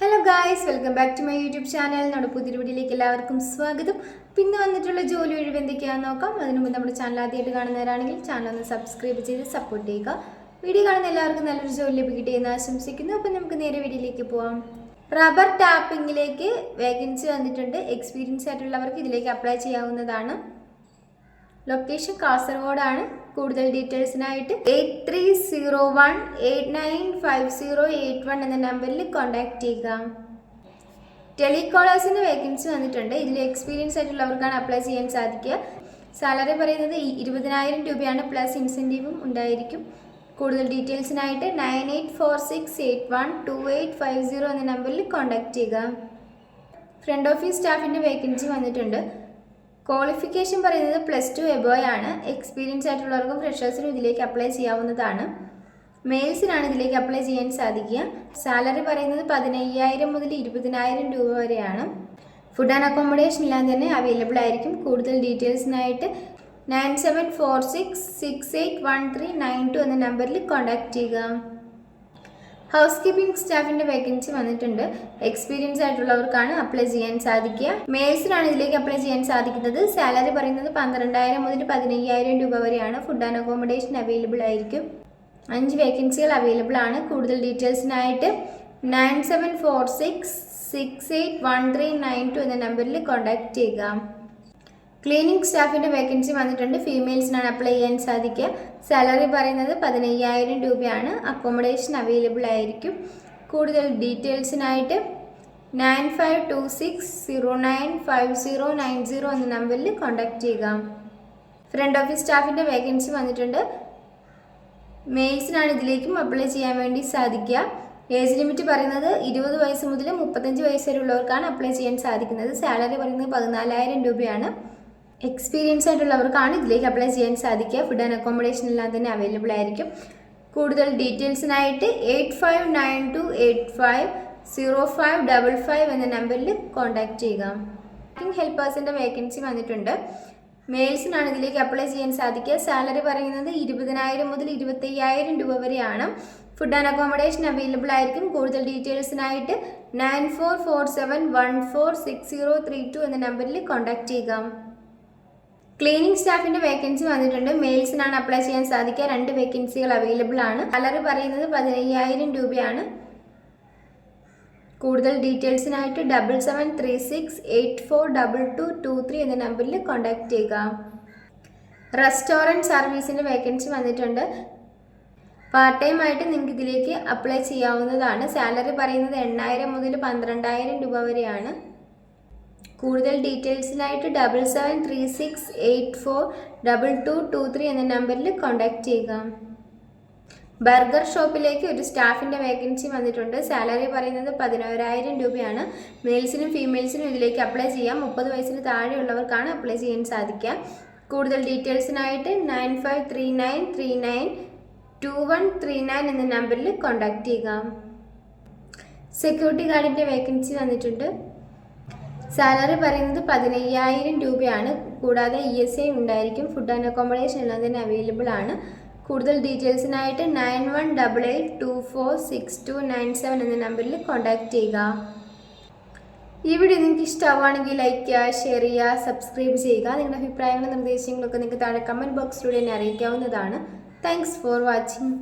Hello guys, welcome back to my YouTube channel. നമ്മുടെ പുതിയൊരു വീഡിയോയിലേക്ക് എല്ലാവർക്കും സ്വാഗതം. പിന്നെ വന്നിട്ടുള്ള ജോലി ഒഴിവ് എന്തൊക്കെയാണെന്ന് നോക്കാം. അതിനു മുമ്പ് നമ്മുടെ ചാനൽ ആദ്യമായിട്ട് കാണുന്നവരാണെങ്കിൽ ചാനൽ ഒന്ന് സബ്സ്ക്രൈബ് ചെയ്ത് സപ്പോർട്ട് ചെയ്യുക. വീഡിയോ കാണുന്ന എല്ലാവർക്കും നല്ലൊരു ജോലി ലഭിക്കട്ടെ എന്ന് ആശംസിക്കുന്നു. അപ്പം നമുക്ക് നേരെ വീഡിയോയിലേക്ക് പോവാം. റബ്ബർ ടാപ്പിങ്ങിലേക്ക് വേക്കൻസി വന്നിട്ടുണ്ട്. എക്സ്പീരിയൻസ് ആയിട്ടുള്ളവർക്ക് ഇതിലേക്ക് അപ്ലൈ ചെയ്യാവുന്നതാണ്. ലൊക്കേഷൻ കാസർഗോഡാണ്. കൂടുതൽ ഡീറ്റെയിൽസിനായിട്ട് 8301895081 എന്ന നമ്പറിൽ കോൺടാക്ട് ചെയ്യുക. ടെലികോളേഴ്സിന് വേക്കൻസി വന്നിട്ടുണ്ട്. ഇതിൽ എക്സ്പീരിയൻസ് ആയിട്ടുള്ളവർക്കാണ് അപ്ലൈ ചെയ്യാൻ സാധിക്കുക. സാലറി പറയുന്നത് 20,000 രൂപയാണ്, പ്ലസ് ഇൻസെൻറ്റീവും ഉണ്ടായിരിക്കും. കൂടുതൽ ഡീറ്റെയിൽസിനായിട്ട് 9846812850 എന്ന നമ്പറിൽ കോൺടാക്ട് ചെയ്യുക. ഫ്രണ്ട് ഓഫീസ് സ്റ്റാഫിൻ്റെ വേക്കൻസി വന്നിട്ടുണ്ട്. ക്വാളിഫിക്കേഷൻ പറയുന്നത് +2 എബോവ് ആണ്. എക്സ്പീരിയൻസ് ആയിട്ടുള്ളവർക്കും ഫ്രഷേഴ്സിനും ഇതിലേക്ക് അപ്ലൈ ചെയ്യാവുന്നതാണ്. മെയിൽസിനാണ് ഇതിലേക്ക് അപ്ലൈ ചെയ്യാൻ സാധിക്കുക. സാലറി പറയുന്നത് 15,000 മുതൽ 20,000 രൂപ വരെയാണ്. ഫുഡ് ആൻഡ് അക്കോമഡേഷൻ എല്ലാം തന്നെ അവൈലബിൾ ആയിരിക്കും. കൂടുതൽ ഡീറ്റെയിൽസിനായിട്ട് 9746681392 എന്ന നമ്പറിൽ കോൺടാക്ട് ചെയ്യുക. ഹൗസ് കീപ്പിംഗ് സ്റ്റാഫിൻ്റെ വേക്കൻസി വന്നിട്ടുണ്ട്. എക്സ്പീരിയൻസ് ആയിട്ടുള്ളവർക്കാണ് അപ്ലൈ ചെയ്യാൻ സാധിക്കുക. മെയിൽസിനാണ് ഇതിലേക്ക് അപ്ലൈ ചെയ്യാൻ സാധിക്കുന്നത്. സാലറി പറയുന്നത് 12,000 മുതൽ 15,000 രൂപ വരെയാണ്. ഫുഡ് ആൻഡ് അക്കോമഡേഷൻ അവൈലബിൾ ആയിരിക്കും. 5 വേക്കൻസികൾ അവൈലബിൾ ആണ്. കൂടുതൽ ഡീറ്റെയിൽസിനായിട്ട് 9746681392 എന്ന നമ്പറിൽ കോൺടാക്ട് ചെയ്യുക. ക്ലീനിങ് സ്റ്റാഫിൻ്റെ വേക്കൻസി വന്നിട്ടുണ്ട്. ഫീമെയിൽസിനാണ് അപ്ലൈ ചെയ്യാൻ സാധിക്കുക. സാലറി പറയുന്നത് 15,000 രൂപയാണ്. അക്കോമഡേഷൻ അവൈലബിൾ ആയിരിക്കും. കൂടുതൽ ഡീറ്റെയിൽസിനായിട്ട് 9526095090 എന്ന നമ്പറിൽ കോൺടാക്ട് ചെയ്യുക. ഫ്രണ്ട് ഓഫീസ് സ്റ്റാഫിൻ്റെ വേക്കൻസി വന്നിട്ടുണ്ട്. മെയിൽസിനാണ് ഇതിലേക്കും അപ്ലൈ ചെയ്യാൻ വേണ്ടി സാധിക്കുക. ഏജ് ലിമിറ്റ് പറയുന്നത് 20 വയസ്സ് മുതൽ 35 വയസ്സ് വരെ ഉള്ളവർക്കാണ് അപ്ലൈ ചെയ്യാൻ സാധിക്കുന്നത്. സാലറി പറയുന്നത് 14,000 രൂപയാണ്. എക്സ്പീരിയൻസ് ആയിട്ടുള്ളവർക്കാണ് ഇതിലേക്ക് അപ്ലൈ ചെയ്യാൻ സാധിക്കുക. ഫുഡ് ആൻഡ് അക്കോമഡേഷൻ എല്ലാം തന്നെ അവൈലബിൾ ആയിരിക്കും. കൂടുതൽ ഡീറ്റെയിൽസിനായിട്ട് 8592850555 എന്ന നമ്പറിൽ കോൺടാക്ട് ചെയ്യുക. കുക്കിംഗ് ഹെൽപ്പേഴ്സിൻ്റെ വേക്കൻസി വന്നിട്ടുണ്ട്. മെയിൽസിനാണ് ഇതിലേക്ക് അപ്ലൈ ചെയ്യാൻ സാധിക്കുക. സാലറി പറയുന്നത് 20,000 മുതൽ 25,000 രൂപ വരെയാണ്. ഫുഡ് ആൻഡ് അക്കോമഡേഷൻ അവൈലബിൾ ആയിരിക്കും. കൂടുതൽ ഡീറ്റെയിൽസിനായിട്ട് 9447146032 എന്ന നമ്പറിൽ കോൺടാക്ട് ചെയ്യുക. ക്ലീനിങ് സ്റ്റാഫിൻ്റെ വേക്കൻസി വന്നിട്ടുണ്ട്. മെയിൽസിനാണ് അപ്ലൈ ചെയ്യാൻ സാധിക്കുക. 2 വേക്കൻസികൾ അവൈലബിൾ ആണ്. സാലറി പറയുന്നത് 15,000 രൂപയാണ്. കൂടുതൽ ഡീറ്റെയിൽസിനായിട്ട് 7736842223 എന്ന നമ്പറിൽ കോൺടാക്ട് ചെയ്യുക. റെസ്റ്റോറൻറ്റ് സർവീസിൻ്റെ വേക്കൻസി വന്നിട്ടുണ്ട്. പാർട്ട് ടൈം ആയിട്ട് നിങ്ങൾക്ക് ഇതിലേക്ക് അപ്ലൈ ചെയ്യാവുന്നതാണ്. സാലറി പറയുന്നത് 8,000 മുതൽ 12,000 രൂപ വരെയാണ്. കൂടുതൽ ഡീറ്റെയിൽസിനായിട്ട് 7736842223 എന്ന നമ്പറിൽ കോൺടാക്ട് ചെയ്യുക. ബർഗർ ഷോപ്പിലേക്ക് ഒരു സ്റ്റാഫിൻ്റെ വേക്കൻസി വന്നിട്ടുണ്ട്. സാലറി പറയുന്നത് 11,000 രൂപയാണ്. മെയിൽസിനും ഫീമെയിൽസിനും ഇതിലേക്ക് അപ്ലൈ ചെയ്യാം. 30 വയസ്സിന് താഴെയുള്ളവർക്കാണ് അപ്ലൈ ചെയ്യാൻ സാധിക്കുക. കൂടുതൽ ഡീറ്റെയിൽസിനായിട്ട് 9539392139 എന്ന നമ്പറിൽ കോൺടാക്ട് ചെയ്യുക. സെക്യൂരിറ്റി ഗാർഡിൻ്റെ വേക്കൻസി വന്നിട്ടുണ്ട്. സാലറി പറയുന്നത് 15,000 രൂപയാണ്. കൂടാതെ ESI ഉണ്ടായിരിക്കും. ഫുഡ് ആൻഡ് അക്കോമഡേഷൻ എല്ലാം തന്നെ അവൈലബിൾ ആണ്. കൂടുതൽ ഡീറ്റെയിൽസിനായിട്ട് 9188246297 എന്ന നമ്പറിൽ കോൺടാക്ട് ചെയ്യുക. ഈ വീഡിയോ നിങ്ങൾക്ക് ഇഷ്ടമാവുകയാണെങ്കിൽ ലൈക്ക് ചെയ്യുക, ഷെയർ ചെയ്യുക, സബ്സ്ക്രൈബ് ചെയ്യുക. നിങ്ങളുടെ അഭിപ്രായങ്ങളും നിർദ്ദേശങ്ങളൊക്കെ നിങ്ങൾക്ക് താഴെ കമൻറ്റ് ബോക്സിലൂടെ എന്നെ അറിയിക്കാവുന്നതാണ്. Thanks for watching.